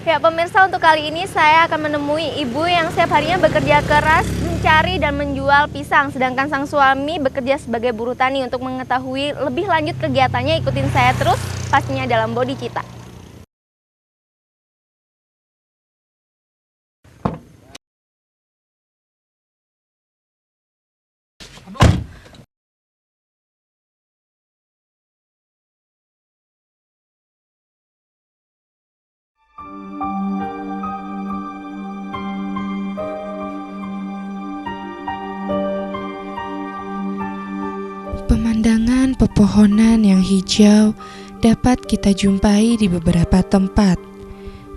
Ya pemirsa, untuk kali ini saya akan menemui ibu yang setiap harinya bekerja keras mencari dan menjual pisang. Sedangkan sang suami bekerja sebagai buruh tani. Untuk mengetahui lebih lanjut kegiatannya, ikutin saya terus pastinya dalam Bodi Cita. Pemandangan pepohonan yang hijau dapat kita jumpai di beberapa tempat.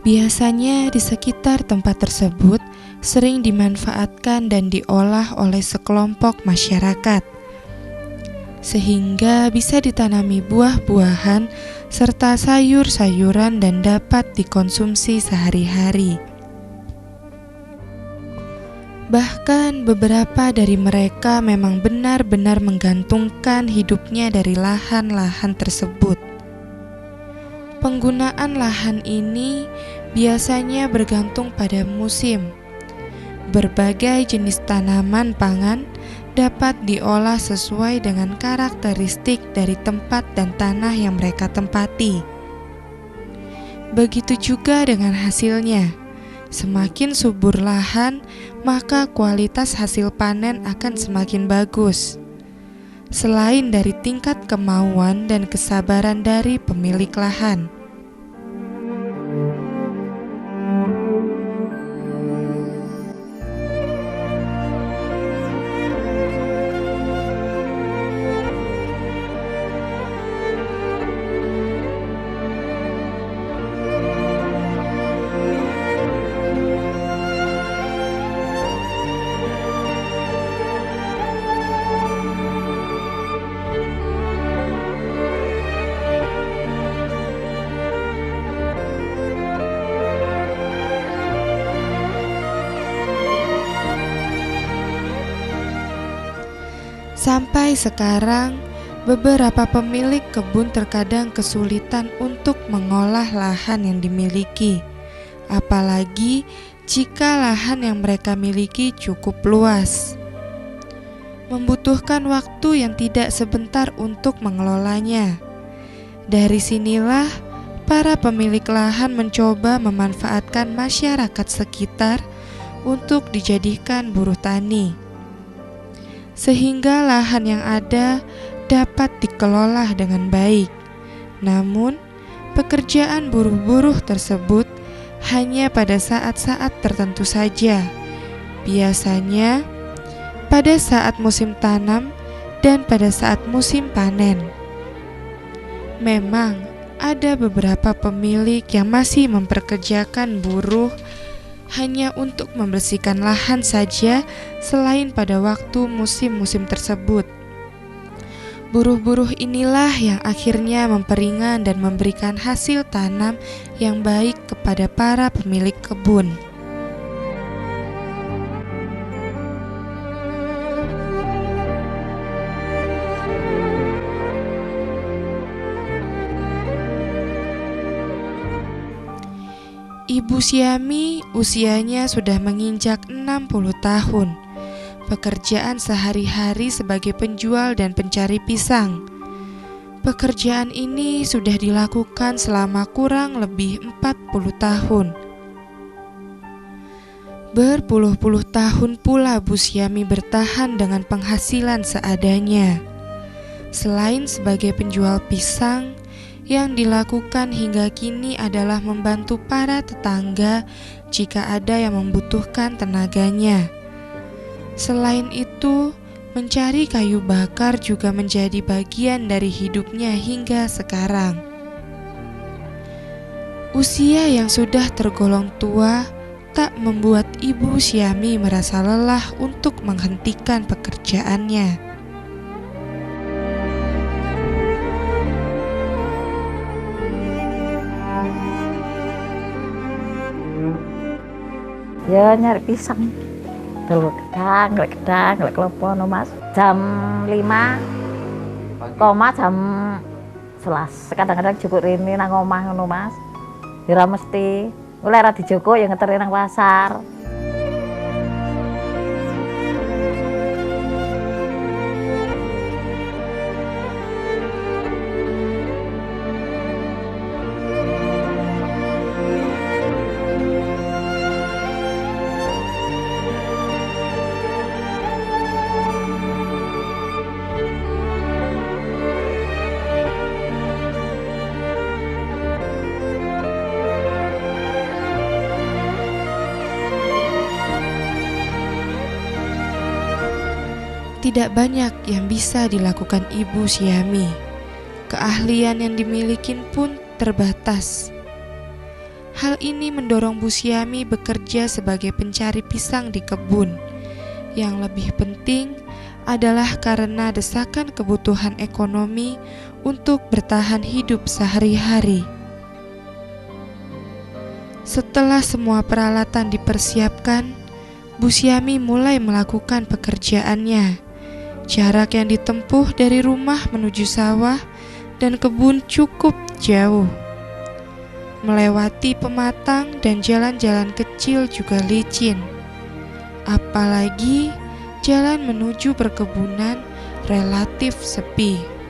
Biasanya di sekitar tempat tersebut sering dimanfaatkan dan diolah oleh sekelompok masyarakat, sehingga bisa ditanami buah-buahan serta sayur-sayuran dan dapat dikonsumsi sehari-hari. Bahkan beberapa dari mereka memang benar-benar menggantungkan hidupnya dari lahan-lahan tersebut. Penggunaan lahan ini biasanya bergantung pada musim. Berbagai jenis tanaman pangan dapat diolah sesuai dengan karakteristik dari tempat dan tanah yang mereka tempati. Begitu juga dengan hasilnya. Semakin subur lahan, maka kualitas hasil panen akan semakin bagus. Selain dari tingkat kemauan dan kesabaran dari pemilik lahan. Sampai sekarang, beberapa pemilik kebun terkadang kesulitan untuk mengolah lahan yang dimiliki, apalagi jika lahan yang mereka miliki cukup luas. Membutuhkan waktu yang tidak sebentar untuk mengelolanya. Dari sinilah para pemilik lahan mencoba memanfaatkan masyarakat sekitar untuk dijadikan buruh tani, sehingga lahan yang ada dapat dikelola dengan baik. Namun, pekerjaan buruh-buruh tersebut hanya pada saat-saat tertentu saja. Biasanya pada saat musim tanam dan pada saat musim panen. Memang ada beberapa pemilik yang masih memperkerjakan buruh hanya untuk membersihkan lahan saja selain pada waktu musim-musim tersebut. Buruh-buruh inilah yang akhirnya memperingan dan memberikan hasil tanam yang baik kepada para pemilik kebun. Ibu Syami usianya sudah menginjak 60 tahun. Pekerjaan sehari-hari sebagai penjual dan pencari pisang. Pekerjaan ini sudah dilakukan selama kurang lebih 40 tahun. Berpuluh-puluh tahun pula Bu Syami bertahan dengan penghasilan seadanya. Selain sebagai penjual pisang, yang dilakukan hingga kini adalah membantu para tetangga jika ada yang membutuhkan tenaganya. Selain itu, mencari kayu bakar juga menjadi bagian dari hidupnya hingga sekarang. Usia yang sudah tergolong tua tak membuat Ibu Syami merasa lelah untuk menghentikan pekerjaannya. Ya nyari pisang, telur gedang, kelopo no mas. Jam 5, jam 11. Kadang-kadang cukup ini nang omah no mas. Ora mesti Mulai ra dijogo ya ngeteri nang pasar. Tidak banyak yang bisa dilakukan Ibu Syami. Keahlian yang dimiliki pun terbatas. Hal ini mendorong Bu Syami bekerja sebagai pencari pisang di kebun. Yang lebih penting adalah karena desakan kebutuhan ekonomi untuk bertahan hidup sehari-hari. Setelah semua peralatan dipersiapkan, Bu Syami mulai melakukan pekerjaannya. Jarak yang ditempuh dari rumah menuju sawah dan kebun cukup jauh. Melewati pematang dan jalan-jalan kecil juga licin. Apalagi jalan menuju perkebunan relatif sepi.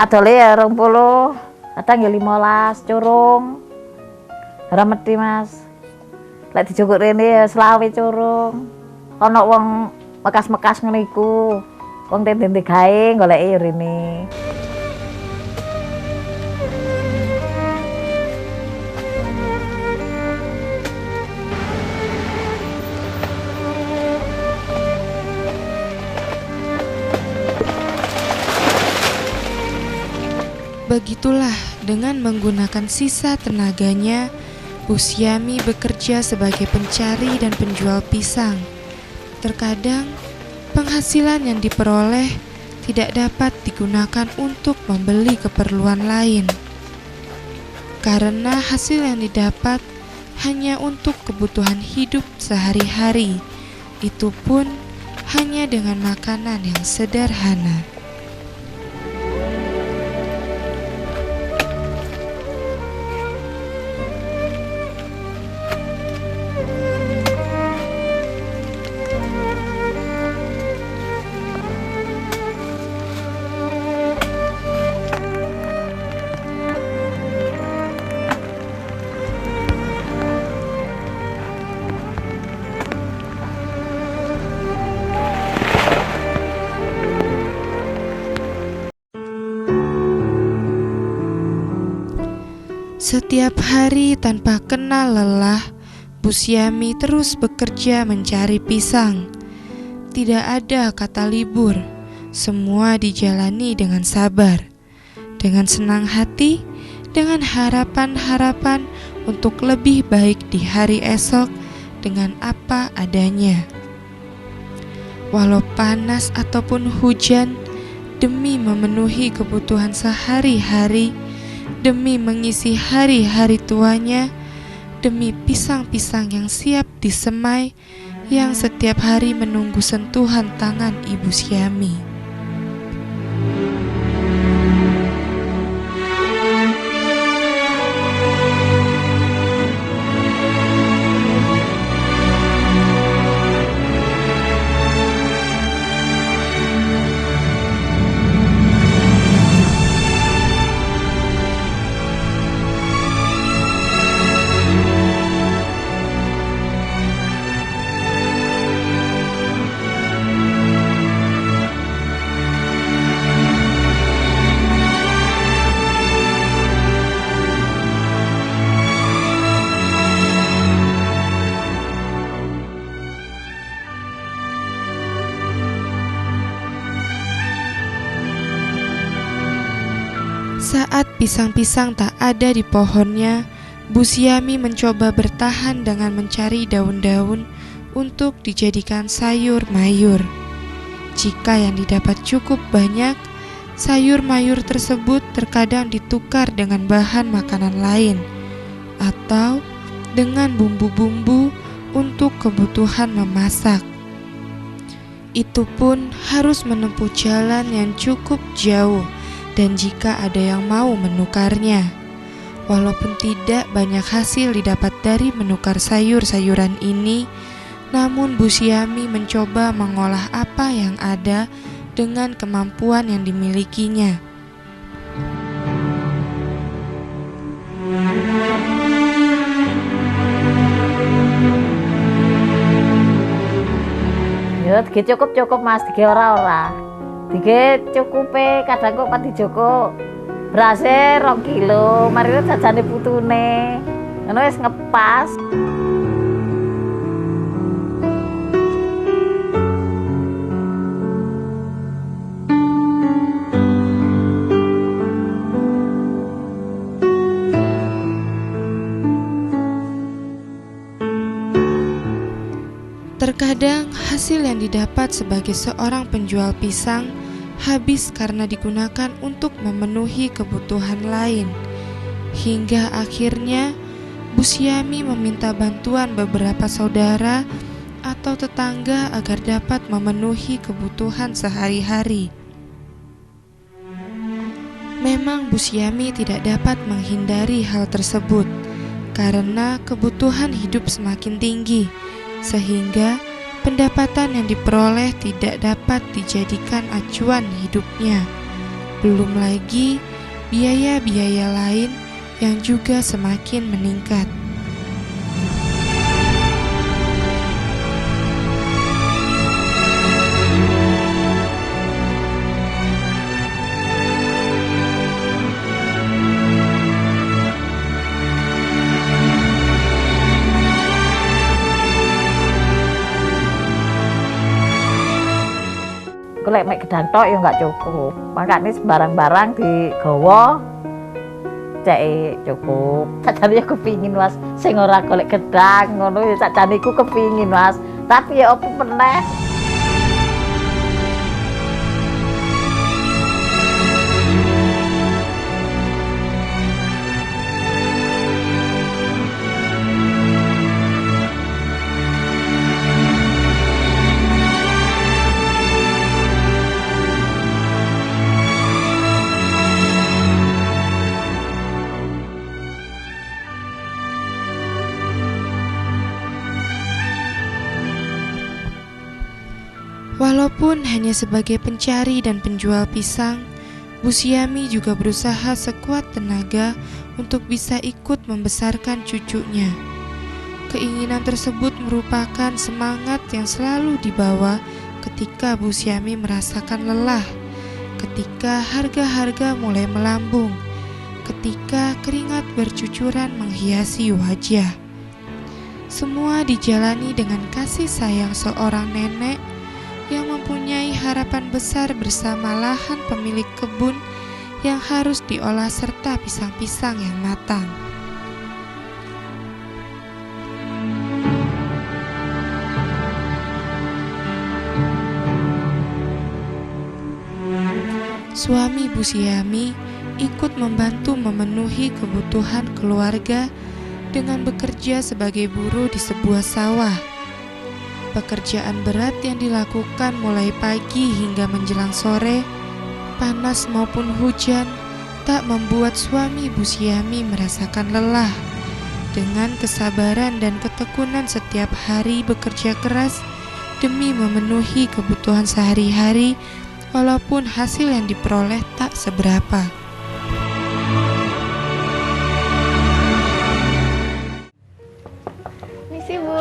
Adole ya 20, kadang ya 15 curung. Ora mesti Mas. Lek dijogok rene ya 20 curung. Ana wong mekas-mekas ngene iku. Wong tende gawe goleki ya rene. Begitulah dengan menggunakan sisa tenaganya, Bu Syami bekerja sebagai pencari dan penjual pisang. Terkadang penghasilan yang diperoleh tidak dapat digunakan untuk membeli keperluan lain. Karena hasil yang didapat hanya untuk kebutuhan hidup sehari-hari, itu pun hanya dengan makanan yang sederhana. Setiap hari tanpa kenal lelah, Bu Syami terus bekerja mencari pisang. Tidak ada kata libur, semua dijalani dengan sabar, dengan senang hati, dengan harapan-harapan untuk lebih baik di hari esok dengan apa adanya. Walau panas ataupun hujan, demi memenuhi kebutuhan sehari-hari, demi mengisi hari-hari tuanya, demi pisang-pisang yang siap disemai, yang setiap hari menunggu sentuhan tangan Ibu Syami. pisang-pisang tak ada di pohonnya, Bu Siami mencoba bertahan dengan mencari daun-daun untuk dijadikan sayur mayur. Jika yang didapat cukup banyak, sayur mayur tersebut terkadang ditukar dengan bahan makanan lain atau dengan bumbu-bumbu untuk kebutuhan memasak. Itu pun harus menempuh jalan yang cukup jauh dan jika ada yang mau menukarnya. Walaupun tidak banyak hasil didapat dari menukar sayur-sayuran ini, namun Bu Siami mencoba mengolah apa yang ada dengan kemampuan yang dimilikinya. Ya, tiga cukup Mas, tiga ora. Tiga cukupe kadang kok pati Joko berase 2 kilo, mari jajane putune. Ngono wis ngepas. Terkadang hasil yang didapat sebagai seorang penjual pisang habis karena digunakan untuk memenuhi kebutuhan lain. Hingga akhirnya Bu Siami meminta bantuan beberapa saudara atau tetangga agar dapat memenuhi kebutuhan sehari-hari. Memang Bu Siami tidak dapat menghindari hal tersebut karena kebutuhan hidup semakin tinggi, sehingga pendapatan yang diperoleh tidak dapat dijadikan acuan hidupnya. Belum lagi biaya-biaya lain yang juga semakin meningkat. Golek mek gedang tok ya nggak cukup. Makanya barang-barang digawa cek cukup. Sakjane ya kepingin Mas, sing ora golek gedang ngono ya sakjane iku kepingin Mas. Tapi ya opo meneh. Walaupun hanya sebagai pencari dan penjual pisang, Bu Siami juga berusaha sekuat tenaga untuk bisa ikut membesarkan cucunya. Keinginan tersebut merupakan semangat yang selalu dibawa ketika Bu Siami merasakan lelah, ketika harga-harga mulai melambung, ketika keringat bercucuran menghiasi wajah. Semua dijalani dengan kasih sayang seorang nenek yang mempunyai harapan besar bersama lahan pemilik kebun yang harus diolah serta pisang-pisang yang matang. Suami Bu Siami ikut membantu memenuhi kebutuhan keluarga dengan bekerja sebagai buruh di sebuah sawah. Pekerjaan berat yang dilakukan mulai pagi hingga menjelang sore, panas maupun hujan, tak membuat suami Bu Siami merasakan lelah. Dengan kesabaran dan ketekunan setiap hari bekerja keras demi memenuhi kebutuhan sehari-hari, walaupun hasil yang diperoleh tak seberapa. Misi Bu,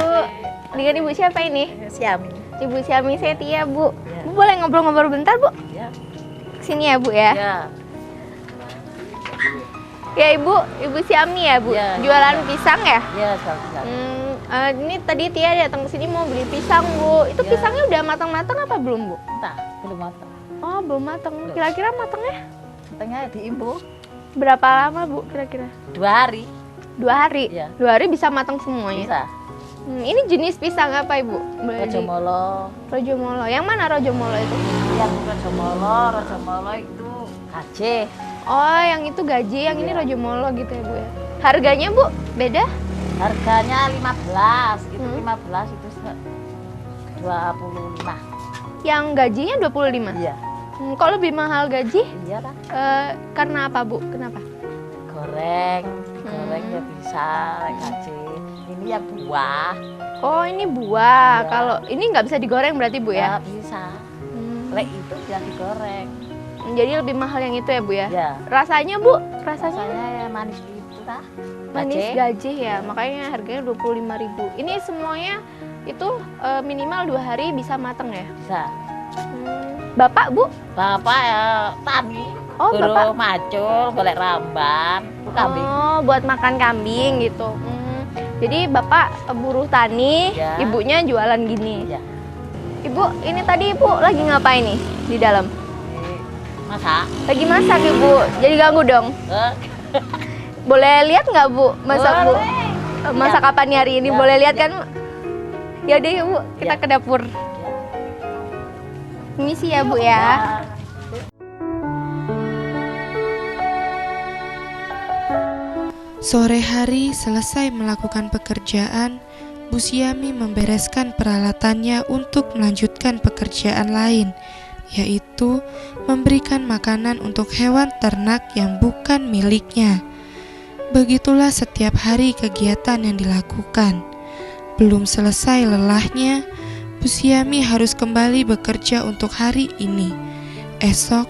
dengan Ibu siapa ini? Siami. Ibu Siami Setia Bu. Bu boleh ngobrol-ngobrol bentar Bu? Ya. Kesini ya Bu ya? Ya. Ya Ibu Siami ya Bu? Ya, Jualan ya. pisang ya? Ya, sama. Ini tadi Tia datang ke sini mau beli pisang Bu. Itu Ya. pisangnya udah matang-matang apa belum Bu? Entah, belum matang. Oh belum matang. Kira-kira matangnya? Tengah diimbu. Berapa lama Bu kira-kira? 2 hari 2 hari? Iya. 2 hari bisa matang semuanya? bisa. Ini jenis pisang apa Ibu? Rojomolo. Rojomolo. Yang mana Rojomolo itu? Yang Rojomolo itu gaje. Oh, yang itu gaji, yang ini Iya. Rojomolo gitu ya Bu ya. Harganya Bu beda? Harganya 15, itu Hmm. 15 itu 25. Yang gajinya 25? Iya. Kok lebih mahal gaji? Iya lah. Karena apa Bu? Kenapa? Goreng ya bisa gaje. Ini ya buah. Oh, ini buah. Iya. Kalau ini nggak bisa digoreng berarti Bu ya? Ya bisa. Hmm. Lek itu bisa digoreng. Jadi lebih mahal yang itu ya Bu ya? Ya. Rasanya Bu? Rasanya Rasanya ya manis itu lah. manis Gaje. gaji ya, makanya harganya 25.000. Ini semuanya itu minimal 2 hari bisa mateng ya? Bisa. Bapak Bu? Bapak ya tani. Oh, Guru Bapak. macul, golek ramban, itu kambing. Oh, buat makan kambing gitu. Jadi Bapak buruh tani, Ya. ibunya jualan gini. Ya. Ibu, ini tadi Ibu lagi ngapain nih di dalam? Ini masak. Lagi masak Ibu, jadi ganggu dong. Eh, Boleh lihat nggak Bu masak Bu? boleh. Masak apa nih hari ini? Ya, Boleh lihat ya. kan? Ya udah yuk Bu, kita Ya. ke dapur. Misi ya Bu ya. Ya. Sore hari selesai melakukan pekerjaan, Bu Siami membereskan peralatannya untuk melanjutkan pekerjaan lain, yaitu memberikan makanan untuk hewan ternak yang bukan miliknya. Begitulah setiap hari kegiatan yang dilakukan. Belum selesai lelahnya, Bu Siami harus kembali bekerja untuk hari ini, esok,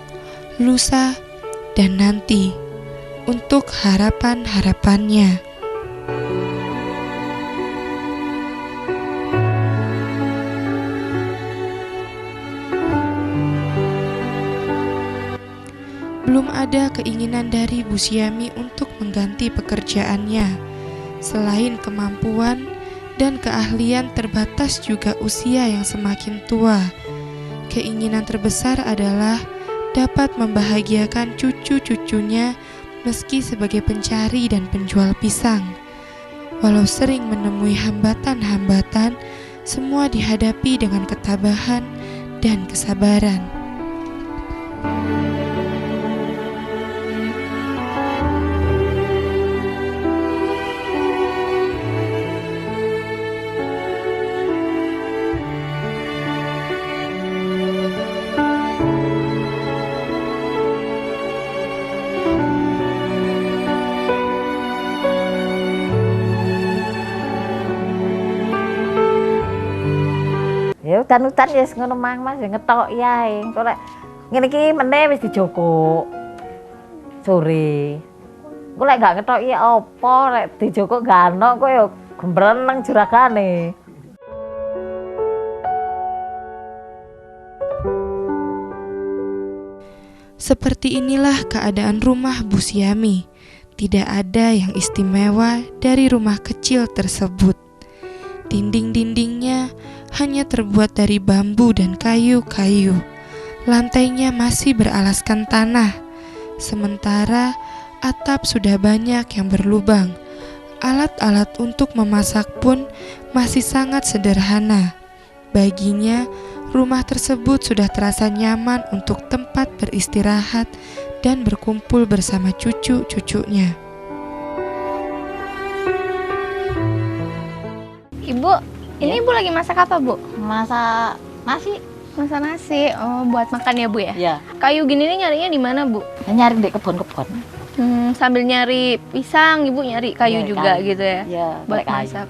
lusa, dan nanti untuk harapan-harapannya. Belum ada keinginan dari Bu Siami untuk mengganti pekerjaannya. Selain kemampuan dan keahlian terbatas juga usia yang semakin tua. Keinginan terbesar adalah dapat membahagiakan cucu-cucunya meski sebagai pencari dan penjual pisang. Walau sering menemui hambatan-hambatan, semua dihadapi dengan ketabahan dan kesabaran. Ya udan-udan ya ngono mang Mas, ya ngetok yae. Kok lek ngene iki meneh wis dijogok. Sore. Kok lek gak ngetok ya apa lek dijogok gak ono kok ya gembreneng juragane. Seperti inilah keadaan rumah Bu Siami. Tidak ada yang istimewa dari rumah kecil tersebut. Dinding-dindingnya hanya terbuat dari bambu dan kayu-kayu. Lantainya masih beralaskan tanah. Sementara atap sudah banyak yang berlubang. Alat-alat untuk memasak pun masih sangat sederhana. Baginya, rumah tersebut sudah terasa nyaman untuk tempat beristirahat dan berkumpul bersama cucu-cucunya. Ibu, ini Ibu lagi masak apa Bu? Masak nasi. Masak nasi. Oh, buat makan ya Bu ya? Ya, Kayu gini nih nyarinya di mana Bu? nyari di kebun-kebun. Sambil nyari pisang, Ibu nyari kayu Ya, juga kayu. gitu ya? Ya, Buat golek kayu. masak.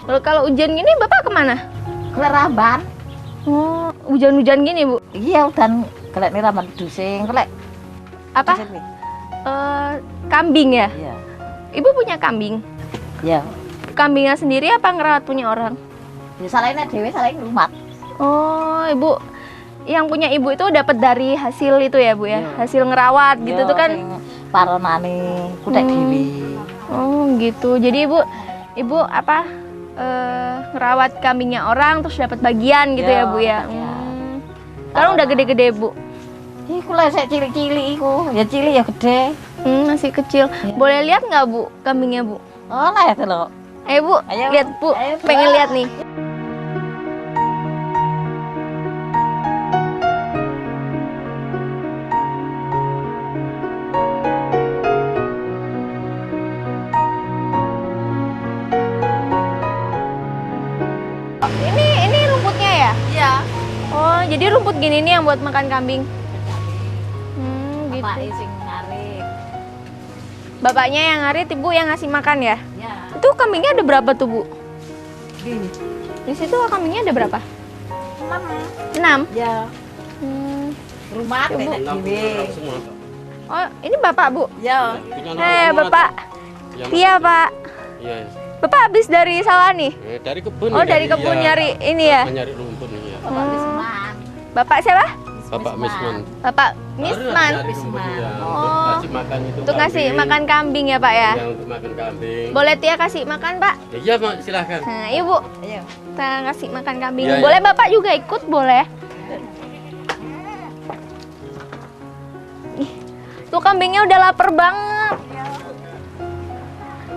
Lalu kalau hujan gini Bapak kemana? Golek ramban. Oh, hujan-hujan gini Bu? Iya, udan golek ni ramban dusing, golek. Apa? dusing nih. Kambing ya? Iya. Ibu punya kambing? Iya. Kambingnya sendiri apa ngerawat punya orang? Ya salahnya dhewe, salahnya rumah. Oh, Ibu yang punya Ibu itu dapat dari hasil itu ya Bu ya? Iya. Hasil ngerawat gitu tuh kan? Paronane kutek dhewe. Oh gitu. Jadi Ibu apa ngerawat kambingnya orang terus dapat bagian gitu ya Iya, Bu ya? bagian. Sekarang udah gede-gede Bu. Iku lah sik cilik-cilik iku, ya cilik ya gede. Masih kecil. Ya. Boleh lihat nggak Bu kambingnya Bu? Oh lah ya delok. Ayo Bu, Ayo. lihat Bu. Ayo, Bu. Pengen lihat nih. Ini rumputnya ya? Iya. Oh, jadi rumput gini nih yang buat makan kambing. Gitu. Pak sing narik. Bapaknya yang ngarit, Ibu yang ngasih makan ya? Ya. Itu kambingnya ada berapa tuh, Bu? Gini. Di situ kambingnya ada berapa? Teman. 6. Ya. Hmm. Rumah Ya, Bu. beda dhewe. Oh, ini Bapak, Bu? Ya. Bapak. Iya, Pak. Iya. Bapak habis dari sawah nih? Dari kebun. Oh, dari kebun nyari ini ya? Nyari rumput nih ya. Bapak Bisman. Bapak siapa? Bapak Misman. Bapak Misman. Oh. Kasih makan itu. Untuk ngasih kambing. makan kambing ya, Pak ya? Ya, untuk makan kambing. Boleh Tia kasih makan, Pak? Ya, iya, Mak, silahkan. Nah, iya, Bu. Ayo. Kita kasih makan kambing. Iya, iya. Boleh Bapak juga ikut, boleh? Ih, tuh kambingnya udah lapar banget.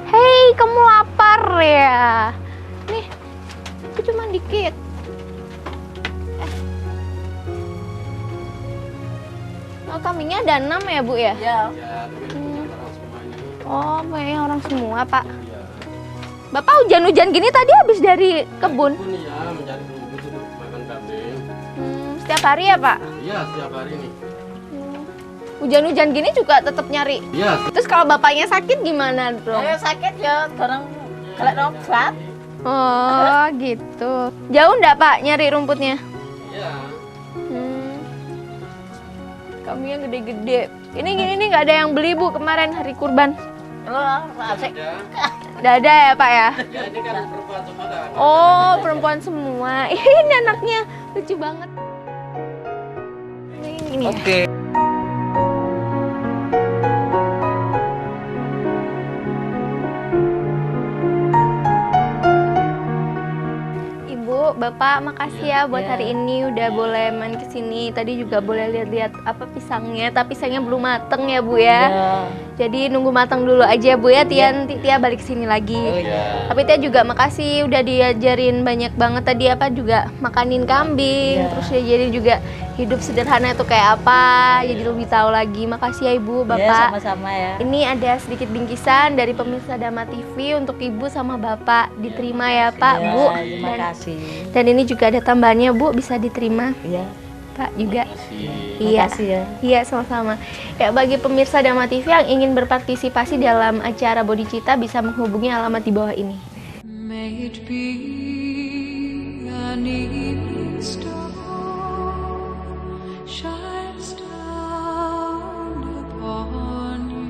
Hei, kamu lapar ya? Nih, itu cuma dikit. Oh, kambingnya ada 6 ya, Bu ya? Ya. Ya, tapi orang semuanya. Oh, kayaknya orang semua, Pak. Iya. Bapak hujan-hujan gini tadi habis dari kebun? Kebun ya, mencari rumput untuk makan kambing. Setiap hari ya, Pak? Iya, setiap hari nih. Hujan-hujan gini juga tetap nyari. Iya. Terus kalau bapaknya sakit gimana dong? Ayo sakit ya, dorong kalau obat. Oh, gitu. Jauh nggak, Pak, nyari rumputnya? Iya. Kambingnya gede-gede. Ini gini nih nggak ada yang beli, Bu, kemarin hari kurban. Oh, asik. Ya. Nggak ada ya, Pak ya? Ya, ini kan perempuan semua kan. Oh, perempuan semua. Ini anaknya lucu banget. Ini ya. Oke. Ibu, Bapak, makasih ya buat Iya. hari ini udah boleh main ke sini. Tadi juga boleh lihat-lihat apa pisangnya, tapi pisangnya belum mateng ya, Bu ya. Ya. Jadi nunggu matang dulu aja, Bu ya. Tia, Iya. nanti Tia balik sini lagi. Oh, iya. Tapi Tia juga makasih udah diajarin banyak banget tadi apa juga makanin kambing, Iya. terus diajarin juga hidup sederhana itu kayak apa. Jadi lebih tahu lagi. Makasih ya Ibu, Ya, Bapak. sama-sama ya. Ini ada sedikit bingkisan dari pemirsa Dama TV untuk Ibu sama Bapak. Diterima ya, Pak, Ya, Bu. terima kasih. Dan ini juga ada tambahannya, Bu, bisa diterima, Ya, Pak juga. Makasih. Iya. makasih ya. Iya, sama-sama. Ya, bagi pemirsa Dama TV yang ingin berpartisipasi dalam acara Bodhicitta bisa menghubungi alamat di bawah ini. May it be an evening star shines down upon you.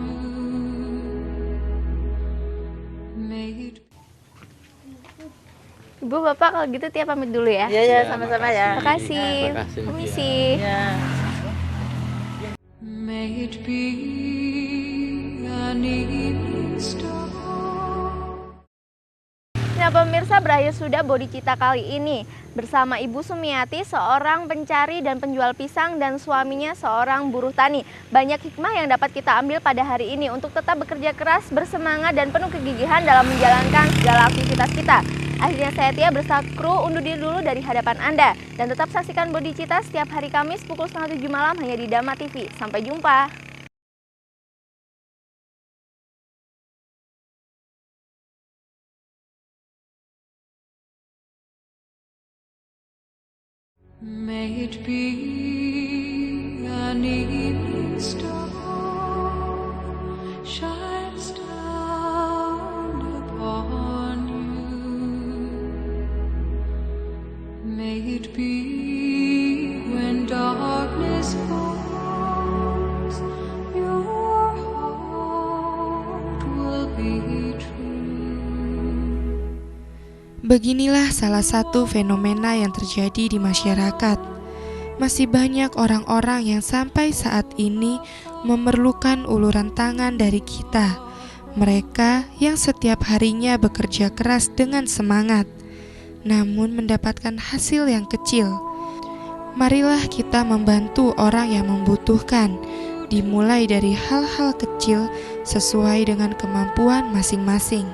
May it Ibu, Bapak, kalau gitu Tia pamit dulu ya. Ya, ya, sama-sama ya. Makasih. Makasih, Permisi. Ya. May it be an evening star. Nah, pemirsa, berakhir sudah Bodhicitta kali ini bersama Ibu Sumiati, seorang pencari dan penjual pisang, dan suaminya seorang buruh tani. Banyak hikmah yang dapat kita ambil pada hari ini untuk tetap bekerja keras, bersemangat, dan penuh kegigihan dalam menjalankan segala aktivitas kita. Akhirnya saya Tia bersama kru undur diri dulu dari hadapan Anda. Dan tetap saksikan Bodhicitta setiap hari Kamis pukul 6:30 malam hanya di Dama TV. Sampai jumpa. May it be an evening star shines down upon you. May it be when darkness falls, your heart will be true. Beginilah salah satu fenomena yang terjadi di masyarakat. Masih banyak orang-orang yang sampai saat ini memerlukan uluran tangan dari kita. Mereka yang setiap harinya bekerja keras dengan semangat, namun mendapatkan hasil yang kecil. Marilah kita membantu orang yang membutuhkan, dimulai dari hal-hal kecil sesuai dengan kemampuan masing-masing.